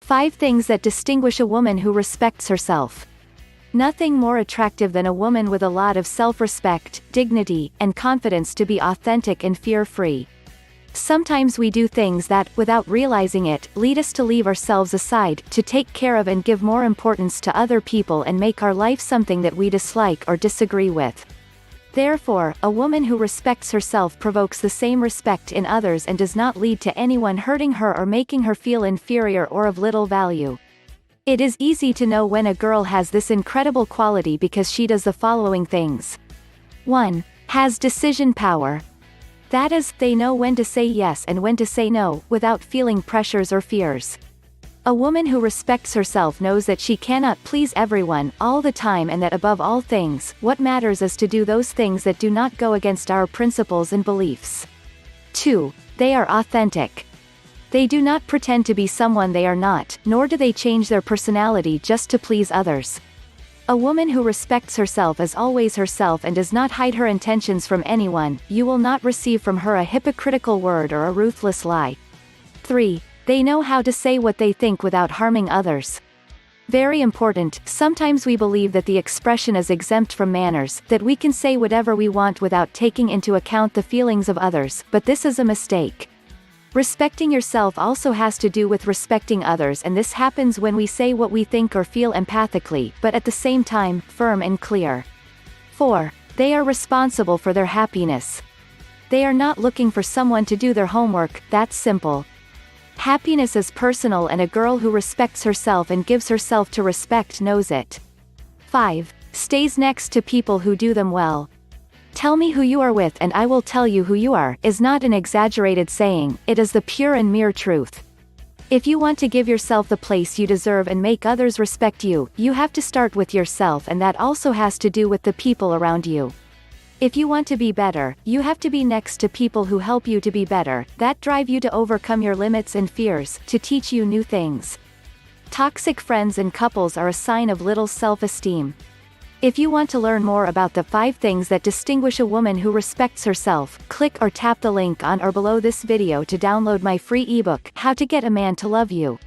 5 things that distinguish a woman who respects herself. Nothing more attractive than a woman with a lot of self-respect, dignity, and confidence to be authentic and fear-free. Sometimes we do things that, without realizing it, lead us to leave ourselves aside, to take care of and give more importance to other people and make our life something that we dislike or disagree with. Therefore, a woman who respects herself provokes the same respect in others and does not lead to anyone hurting her or making her feel inferior or of little value. It is easy to know when a girl has this incredible quality because she does the following things. 1. Has decision power. That is, they know when to say yes and when to say no, without feeling pressures or fears. A woman who respects herself knows that she cannot please everyone, all the time, and that above all things, what matters is to do those things that do not go against our principles and beliefs. 2. They are authentic. They do not pretend to be someone they are not, nor do they change their personality just to please others. A woman who respects herself is always herself and does not hide her intentions from anyone. You will not receive from her a hypocritical word or a ruthless lie. 3. They know how to say what they think without harming others. Very important, sometimes we believe that the expression is exempt from manners, that we can say whatever we want without taking into account the feelings of others, but this is a mistake. Respecting yourself also has to do with respecting others, and this happens when we say what we think or feel empathically, but at the same time, firm and clear. 4. They are responsible for their happiness. They are not looking for someone to do their homework, that's simple. Happiness is personal, and a girl who respects herself and gives herself to respect knows it. 5. Stays next to people who do them well. Tell me who you are with and I will tell you who you are, is not an exaggerated saying, it is the pure and mere truth. If you want to give yourself the place you deserve and make others respect you, you have to start with yourself, and that also has to do with the people around you. If you want to be better, you have to be next to people who help you to be better, that drive you to overcome your limits and fears, to teach you new things. Toxic friends and couples are a sign of little self-esteem. If you want to learn more about the 5 things that distinguish a woman who respects herself, click or tap the link on or below this video to download my free ebook, How to Get a Man to Love You.